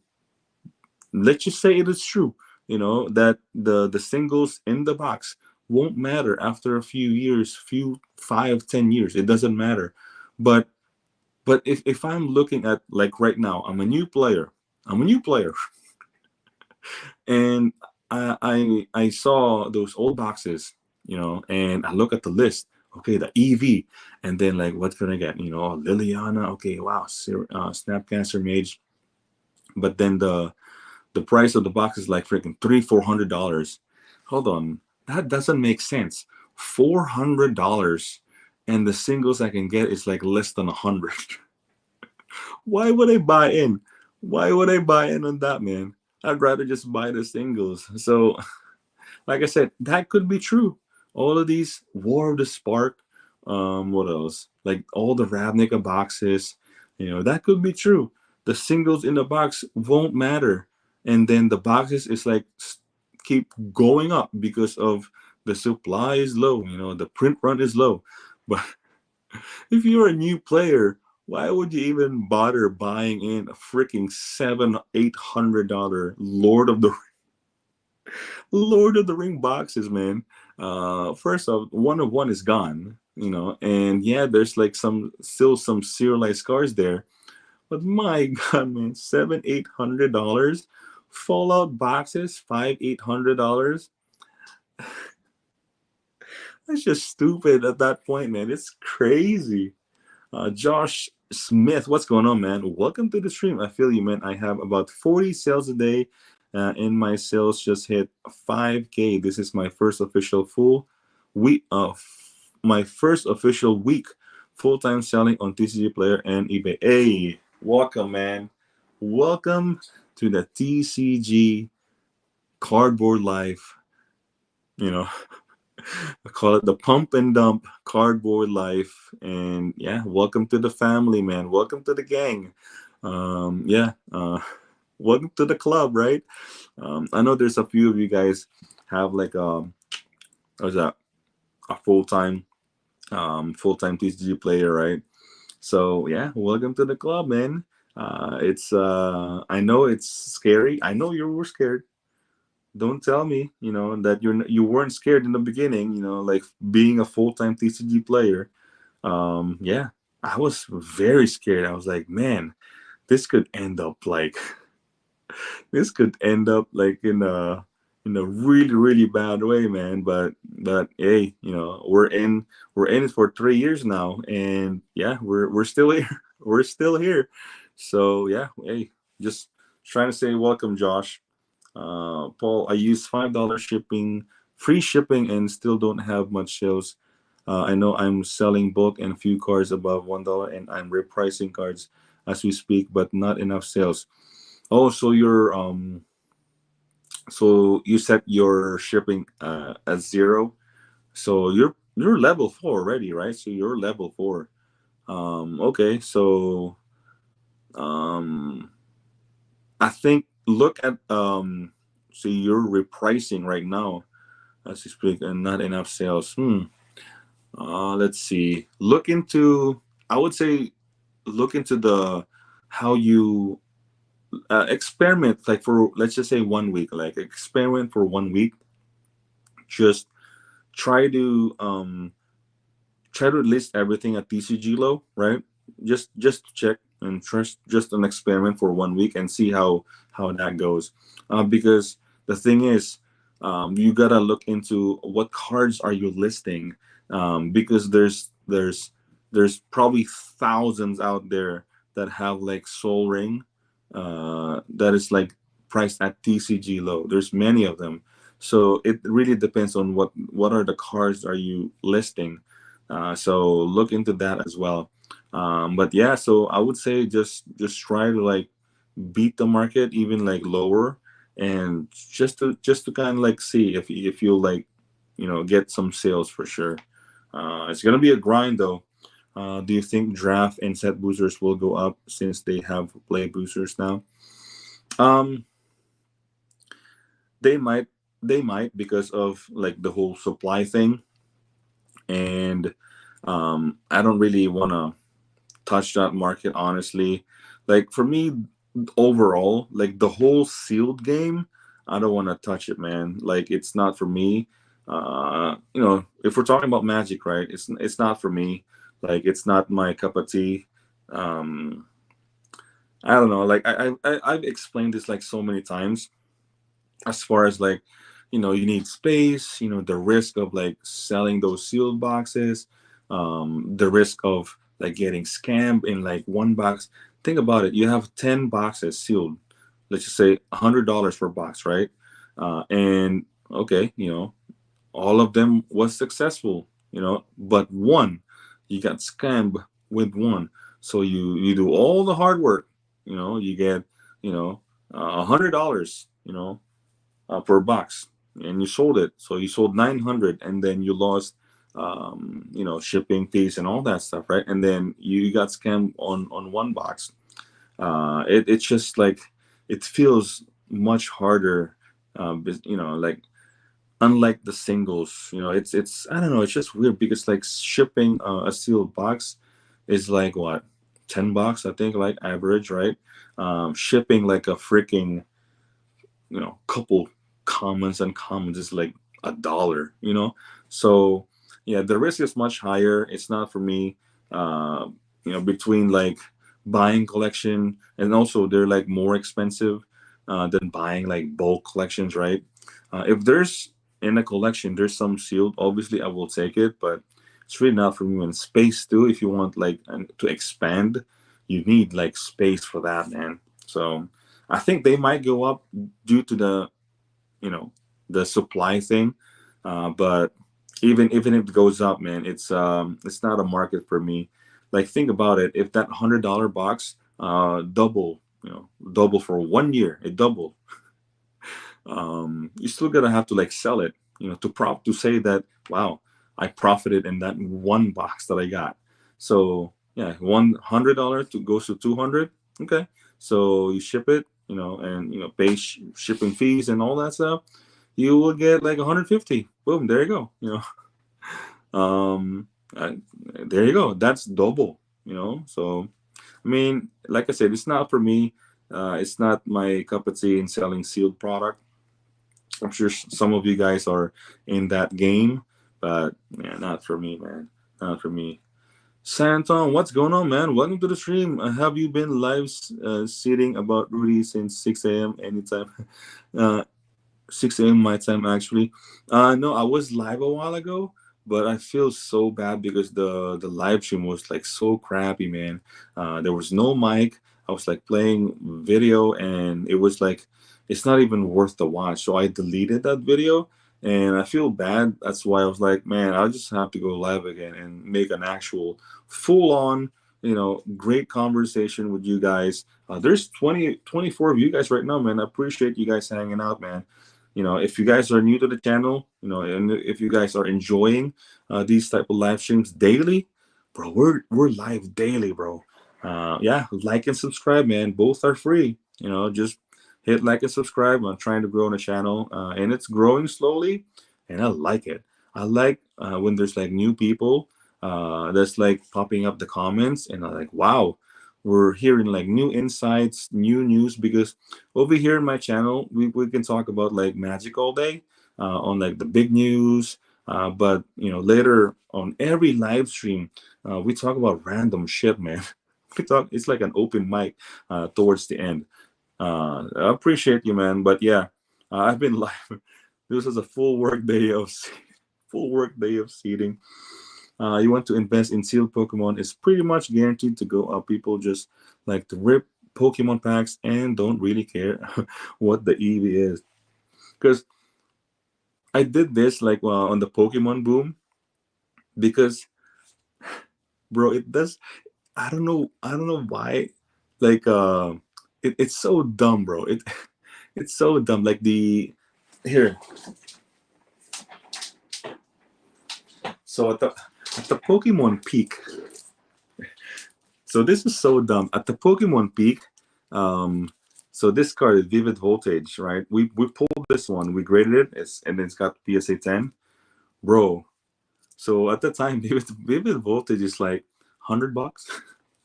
Let's just say it is true. That the singles in the box won't matter after a few years, few 5, 10 years. It doesn't matter. But if I'm looking at like right now, I'm a new player. I'm a new player, and I saw those old boxes, and I look at the list. Okay, the EV, and then like what can I get? Liliana. Okay, wow, Snapcaster Mage. But then the price of the box is like freaking $300-400. Hold on, that doesn't make sense. $400, and the singles I can get is like less than 100. Why would I buy in? Why would I buy in on that, man? I'd rather just buy the singles. So, like I said, that could be true. All of these War of the Spark, what else? Like all the Ravnica boxes, that could be true. The singles in the box won't matter, and then the boxes is like keep going up because of the supply is low. The print run is low, but if you're a new player, why would you even bother buying in a freaking $700-800 Lord of the Ring boxes, man? First off, one of one is gone, and yeah, there's like still some serialized cards there, but my God, man, $700-800 Fallout boxes, $500-800. That's just stupid at that point, man. It's crazy. Josh Smith, what's going on, man? Welcome to the stream. I feel you, man. I have about 40 sales a day, and my sales just hit 5K. This is my first official full week. My first official week full-time selling on Tcgplayer and eBay. Hey, welcome, man. Welcome to the TCG cardboard life. I call it the pump and dump cardboard life. And yeah, welcome to the family, man. Welcome to the gang. Yeah, welcome to the club, right? I know there's a few of you guys have like what's that? A full time TCG player, right? So yeah, welcome to the club, man. It's I know it's scary. I know you were scared. Don't tell me, that you weren't scared in the beginning, like being a full-time TCG player. Yeah, I was very scared. I was like, man, this could end up like this could end up like in a really really bad way, man. But hey, we're in it for 3 years now, and yeah, we're still here. We're still here. So yeah, hey, just trying to say welcome, Josh. Paul, I use $5 shipping, free shipping, and still don't have much sales. I know I'm selling bulk and few cards above $1, and I'm repricing cards as we speak, but not enough sales. Oh, so you set your shipping at 0. So you're level 4 already, right? So you're level 4. Okay, so um, I think look at so you're repricing right now as you speak, and not enough sales. Let's see. Look into. I would say look into the how you experiment, like for let's just say 1 week, like experiment for 1 week. Just try to list everything at TCG low, right? Just to check and trust, just an experiment for 1 week and see how that goes. Because the thing is, you gotta look into what cards are you listing, because there's probably thousands out there that have like Soul Ring, that is like priced at TCG low. There's many of them, so it really depends on what are the cards are you listing. So look into that as well. But yeah, so I would say just try to like beat the market even like lower, and just to kind of like see if you'll like get some sales for sure. It's gonna be a grind though. Do you think draft and set boosters will go up since they have play boosters now? Um, they might, because of like the whole supply thing, and I don't really want to touch that market honestly. Like for me, overall, like the whole sealed game, I don't want to touch it, man. Like it's not for me. If we're talking about Magic, right? It's not for me. Like it's not my cup of tea. Um, I don't know. Like I've explained this like so many times, as far as like you need space, the risk of like selling those sealed boxes, the risk of like getting scammed in like one box. Think about it, you have 10 boxes sealed, let's just say $100 per box, right? And okay, all of them was successful, but one, you got scammed with one. So you do all the hard work, you get $100, per box, and you sold it. So you sold 900, and then you lost, shipping fees and all that stuff, right? And then you got scammed on one box. It's just like it feels much harder, like unlike the singles. It's I don't know. It's just weird because like shipping a sealed box is like what, $10, I think, like average, right? Shipping like a freaking couple commons and commons is like $1. So yeah, the risk is much higher. It's not for me. Between like buying collection, and also they're like more expensive than buying like bulk collections, right? If there's in a collection there's some sealed, obviously I will take it, but it's really not for me. And space too, if you want like to expand, you need like space for that, man. So I think they might go up due to you know the supply thing, but even if it goes up, man, it's not a market for me. Like think about it, if that $100 box double for 1 year, it doubled, you still gotta have to like sell it, to say that, wow, I profited in that one box that I got. So yeah, $100 to goes to 200. Okay, so you ship it, and pay shipping fees and all that stuff. You will get like 150. Boom, there you go. Um, uh, there you go. That's double. So I mean, like I said, it's not for me. It's not my cup of tea in selling sealed product. I'm sure some of you guys are in that game, but yeah, not for me, man. Not for me. Santon, what's going on, man? Welcome to the stream. Have you been live sitting about Rudy since 6 a.m. anytime? Uh, 6 a.m. my time actually. No, I was live a while ago, but I feel so bad because the live stream was like so crappy, man. There was no mic. I was like playing video, and it was like it's not even worth the watch. So I deleted that video, and I feel bad. That's why I was like, man, I'll just have to go live again and make an actual full on, great conversation with you guys. There's 24 of you guys right now, man. I appreciate you guys hanging out, man. If you guys are new to the channel, and if you guys are enjoying these type of live streams daily, bro, we're live daily, bro. Yeah, like and subscribe, man. Both are free. Just hit like and subscribe. I'm trying to grow on the channel, and it's growing slowly, and I like it. I like when there's like new people that's like popping up the comments, and I'm like, wow, we're hearing like new insights, new news, because over here in my channel, we can talk about like magic all day on like the big news. But later on every live stream, we talk about random shit, man. We talk. It's like an open mic towards the end. I appreciate you, man. But yeah, I've been live. This is a full work day of seeding. You want to invest in sealed Pokemon, it's pretty much guaranteed to go up. People just like to rip Pokemon packs and don't really care what the EV is. Because I did this like on the Pokemon boom because, bro, it does. I don't know. I don't know why. Like, it's so dumb, bro. It's so dumb. Like the here. So at the Pokemon peak. So this is so dumb. At the Pokemon peak, um, so this card is Vivid Voltage, right? We pulled this one, we graded it, and it's got PSA 10, bro. So at the time, Vivid Voltage is like $100,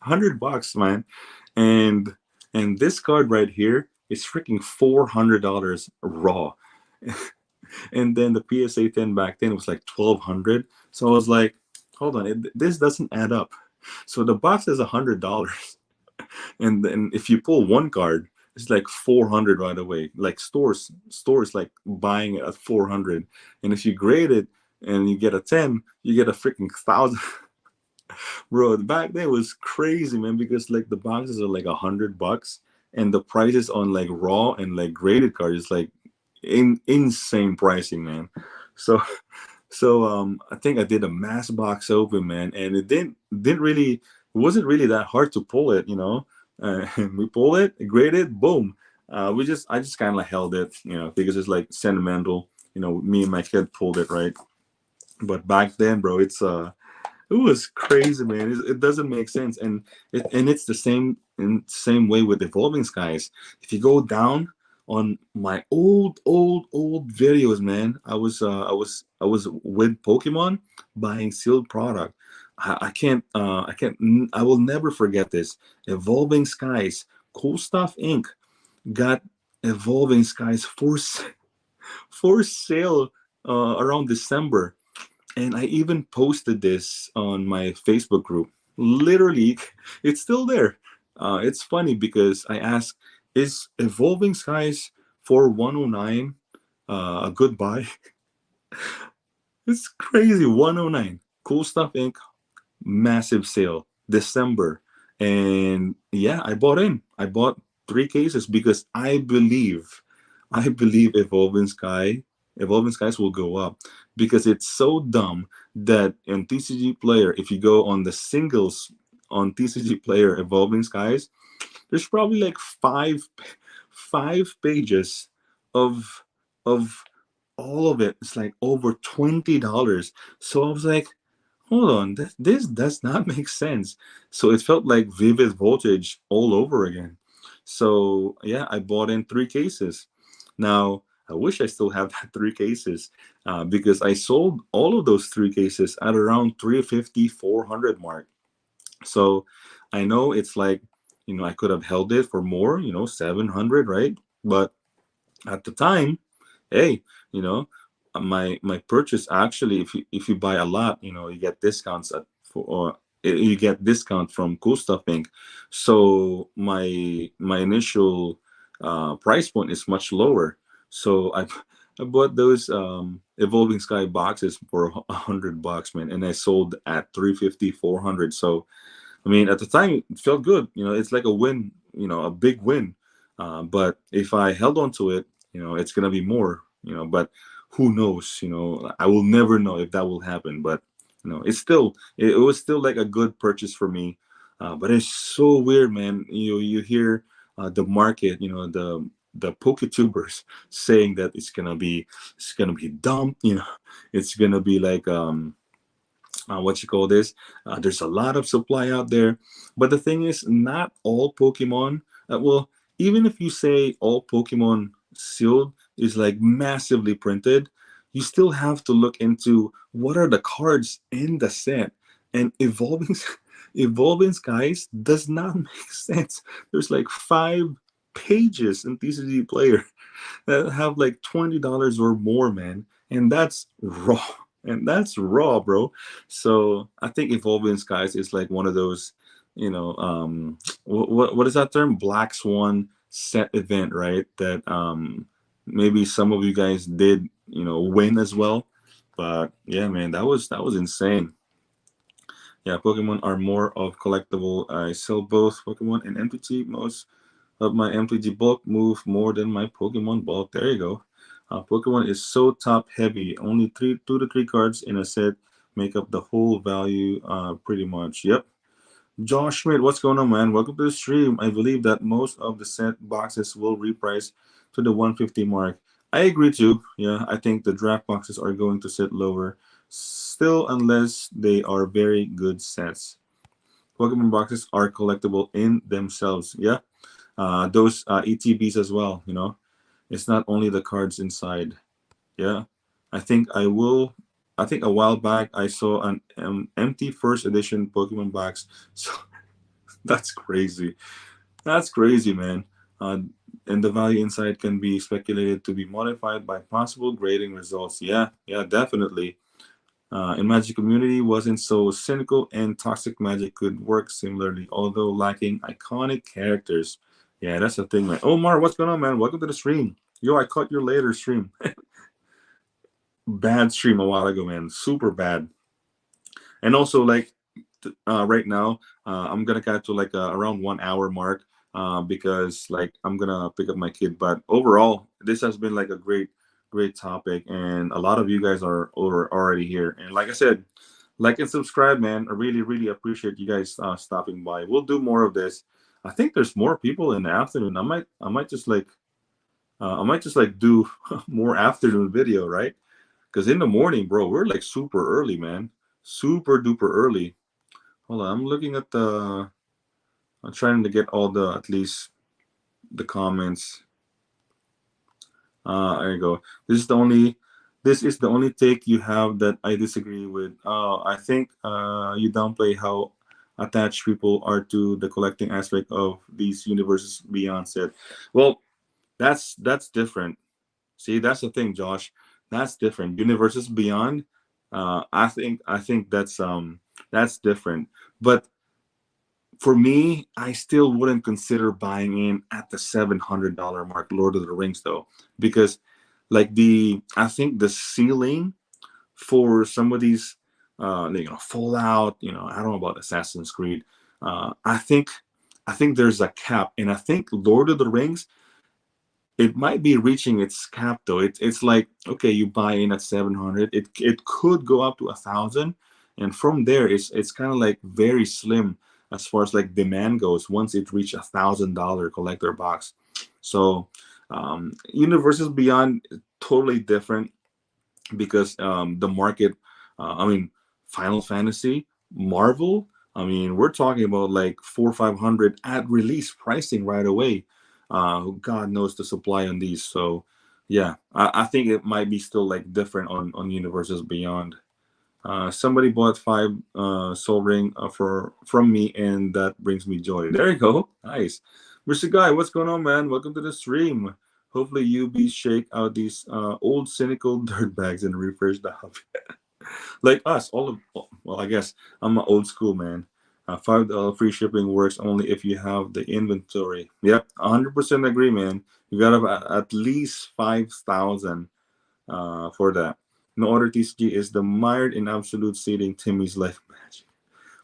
$100, man, and this card right here is freaking $400 raw, and then the PSA 10 back then was like 1,200. So I was like, hold on, this doesn't add up. So the box is $100. And then if you pull one card, it's like 400 right away. Like stores like buying it at 400. And if you grade it and you get a 10, you get a freaking 1,000. Bro, back then it was crazy, man, because like the boxes are like $100, and the prices on like raw and like graded cards is like insane pricing, man. So I think I did a mass box open, man, and it didn't really, it wasn't really that hard to pull it, and we pull it, grade it, boom. I just kind of held it, because it's like sentimental. Me and my kid pulled it, right? But back then, bro, it was crazy, man. It doesn't make sense, and it's the same way with Evolving Skies. If you go down on my old videos, man, I was with Pokemon buying sealed product. I will never forget this. Evolving Skies, Cool Stuff Inc. got Evolving Skies for sale around December, and I even posted this on my Facebook group. Literally, it's still there. It's funny because I asked, is Evolving Skies for 109 a good buy? It's crazy. 109. Cool Stuff Inc. Massive sale. December. And yeah, I bought in. I bought 3 cases because I believe Evolving Skies will go up, because it's so dumb that in Tcgplayer, if you go on the singles on Tcgplayer Evolving Skies, there's probably like five pages of of all of it. It's like over $20. So I was like, hold on, this does not make sense. So it felt like Vivid Voltage all over again. So yeah, I bought in 3 cases. Now I wish I still have that 3 cases, because I sold all of those 3 cases at around 350, 400 mark. So I know it's like, I could have held it for more, 700, right? But at the time, hey, you know, my purchase, actually, if you buy a lot, you get discounts you get discount from Cool Stuff Inc. So my initial price point is much lower. So I bought those Evolving Sky boxes for $100, man, and I sold at 350, 400. So I mean, at the time, it felt good. It's like a win. A big win. But if I held on to it, it's gonna be more. But who knows? I will never know if that will happen. But it was still like a good purchase for me. But it's so weird, man. You hear the market, the PokeTubers saying that it's gonna be dumped. It's gonna be like what you call this. There's a lot of supply out there, but the thing is, not all Pokemon. Well, even if you say all Pokemon sealed is like massively printed, you still have to look into what are the cards in the set. And evolving, evolving skies does not make sense. There's like 5 pages in TCG Player that have like $20 or more, man, and that's raw, and that's raw, bro. So I think Evolving Skies is like one of those, what is that term? Black Swan set event, right? That maybe some of you guys did, win as well. But yeah, man, that was insane. Yeah, Pokemon are more of collectible. I sell both Pokemon and MTG. Most of my MTG bulk move more than my Pokemon bulk. There you go. Pokemon is so top heavy. Only 2 to 3 cards in a set make up the whole value, pretty much. Yep. Josh Schmidt, what's going on, man? Welcome to the stream. I believe that most of the set boxes will reprice to the 150 mark. I agree too. Yeah, I think the draft boxes are going to sit lower still unless they are very good sets. Pokemon boxes are collectible in themselves. Yeah, those ETBs as well. It's not only the cards inside. Yeah, I think I will. I think a while back I saw an empty first edition Pokemon box. So that's crazy. That's crazy, man. Uh, and the value inside can be speculated to be modified by possible grading results. Yeah, yeah, definitely. In Magic community wasn't so cynical, and Toxic Magic could work similarly, although lacking iconic characters. Yeah, that's the thing, man. Omar, what's going on, man? Welcome to the stream. Yo, I caught your later stream. Bad stream a while ago, man. Super bad. And also, like, right now, I'm gonna get to like around 1 hour mark, because like I'm gonna pick up my kid. But overall, this has been like a great topic, and a lot of you guys are already here. And like I said, like and subscribe, man. I really appreciate you guys stopping by. We'll do more of this. I think there's more people in the afternoon. I might just like do more afternoon video, right? Because in the morning, bro, we're like super early, man. Super duper early. Hold on, I'm looking at the. I'm trying to get all the at least the comments. There you go. This is the only. This is the only take you have that I disagree with. I think you downplay how attached people are to the collecting aspect of these universes beyond said. Well, that's different. See, that's the thing, Josh. That's different. Universes beyond. I think that's different. But for me, I still wouldn't consider buying in at the $700 mark, Lord of the Rings, though, because like I think the ceiling for some of these, Fallout, I don't know about Assassin's Creed. I think there's a cap, and I think Lord of the Rings, it might be reaching its cap though. It's like, okay, you buy in at 700, it could go up to 1,000, and from there it's kind of like very slim as far as like demand goes once it reach $1,000 collector box. So universes beyond, totally different, because the market, I mean, Final Fantasy, Marvel, I mean, we're talking about like 400, 500 at release pricing right away. God knows the supply on these. So yeah, I think it might be still like different on universes beyond. Somebody bought 5 Soul Ring for from me, and that brings me joy. There you go. Nice. Mr. Guy, what's going on, man? Welcome to the stream. Hopefully you be shake out these old cynical dirtbags and refresh the hobby. Like us, all of well, I guess I'm an old school man. $5 free shipping works only if you have the inventory. Yep, 100% agree, man. You gotta have at least 5,000 for that. No other TCG is the mired in absolute seeding Timmy's life magic.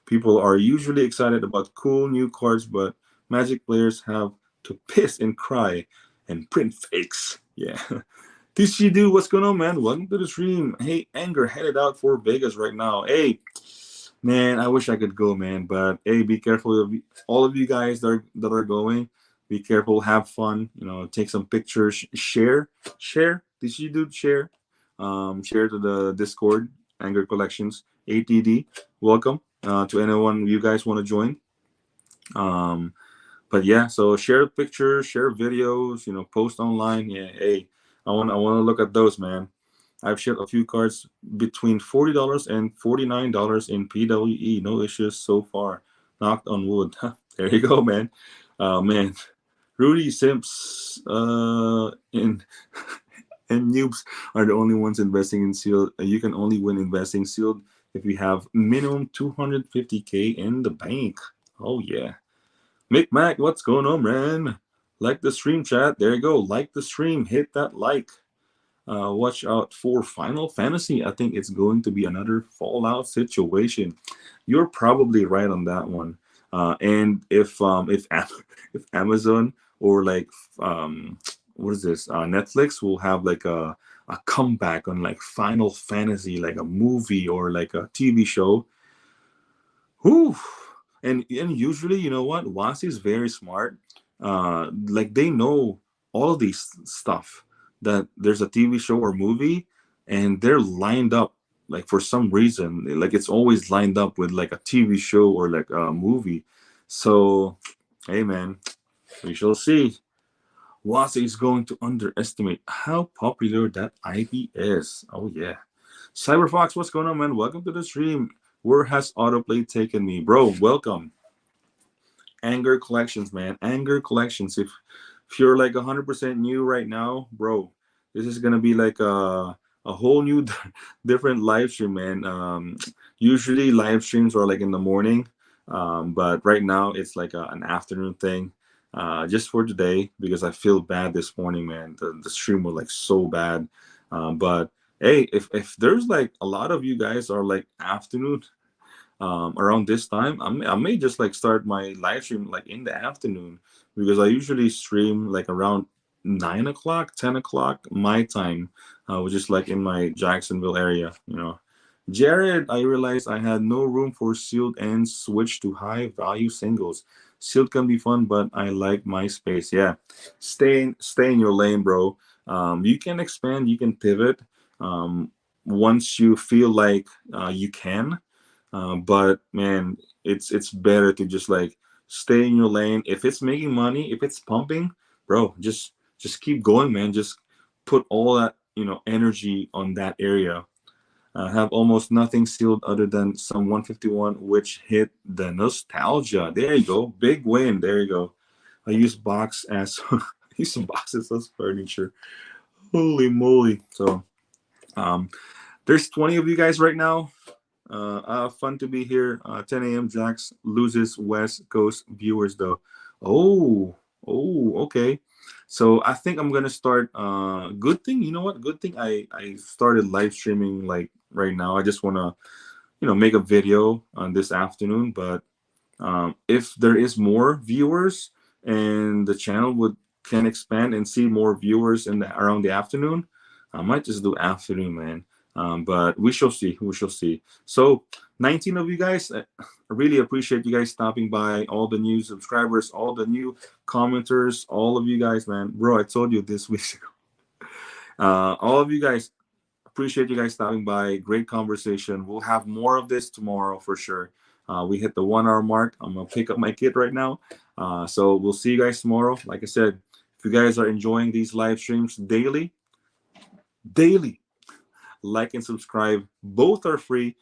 People are usually excited about cool new cards, but Magic players have to piss and cry and print fakes. Yeah. TC dude, what's going on, man? Welcome to the stream. Hey, Anger headed out for Vegas right now. Hey, man, I wish I could go, man. But hey, be careful of all of you guys that are going. Be careful, have fun. You know, take some pictures, share. TC dude, share. Share to the Discord, Anger Collections, ATD. Welcome to anyone you guys want to join. Um, but yeah, so share pictures, share videos, post online. Yeah, hey, I want to look at those, man. I've shipped a few cards between $40 and $49 in PWE. No issues so far. Knocked on wood. There you go, man. Man, Rudy Simps in and noobs are the only ones investing in sealed. You can only win investing sealed if you have minimum 250K in the bank. Oh yeah. Mick Mac, what's going on, man? Like the stream, chat. There you go. Like the stream. Hit that like. Watch out for Final Fantasy. I think it's going to be another Fallout situation. You're probably right on that one. And if Amazon or like what is this Netflix will have like a comeback on like Final Fantasy, like a movie or like a TV show. Whew. And usually, you know what? Wasi is very smart. Like they know all of these stuff that there's a TV show or movie, and they're lined up like for some reason. Like it's always lined up with like a TV show or like a movie. So, hey man, we shall see. Wasi is going to underestimate how popular that IP is. Oh yeah. Cyberfox, what's going on, man? Welcome to the stream. Where has autoplay taken me, bro? Welcome. Anger collections, man. Anger collections. If you're like 100% new right now, bro, this is gonna be like a whole new different live stream, man. Usually live streams are like in the morning, but right now it's like an afternoon thing. Just for today because I feel bad this morning, man. The stream was like so bad, but hey, if there's like a lot of you guys are like afternoon around this time, I may just like start my live stream like in the afternoon because I usually stream like around 9 o'clock, 10 o'clock my time, which is like in my Jacksonville area. Jared, I realized I had no room for sealed and switched to high value singles. Sealed can be fun, but I like my space. Yeah, stay in your lane, bro. You can expand, you can pivot once you feel like you can. But man, it's better to just like stay in your lane. If it's making money, if it's pumping, bro, just keep going, man. Just put all that energy on that area. Have almost nothing sealed other than some 151, which hit the nostalgia. There you go, big win. There you go. I use box as I use some boxes as furniture. Holy moly! So, there's 20 of you guys right now. Fun to be here. 10 a.m. Jax loses West Coast viewers though. Oh, okay. So I think I'm gonna start. Good thing, you know what? Good thing I started live streaming like right now. I just wanna make a video on this afternoon. But if there is more viewers and the channel can expand and see more viewers around the afternoon, I might just do afternoon, man. But we shall see. We shall see. So 19 of you guys, I really appreciate you guys stopping by. All the new subscribers, all the new commenters, all of you guys, man. Bro, I told you this week ago. All of you guys, appreciate you guys stopping by. Great conversation. We'll have more of this tomorrow for sure. We hit the 1 hour mark. I'm gonna pick up my kid right now. So we'll see you guys tomorrow. Like I said, if you guys are enjoying these live streams daily, like and subscribe. Both are free.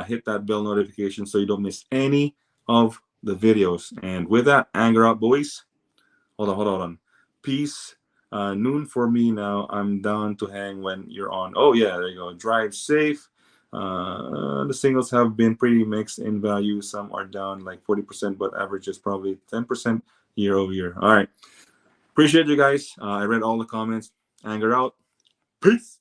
Hit that bell notification so you don't miss any of the videos. And with that, anger out, boys. Hold on. Peace. Noon for me now. I'm down to hang when you're on. Oh yeah, there you go. Drive safe. The singles have been pretty mixed in value. Some are down like 40%, but average is probably 10% year over year. All right. Appreciate you guys. I read all the comments. Anger out. Peace.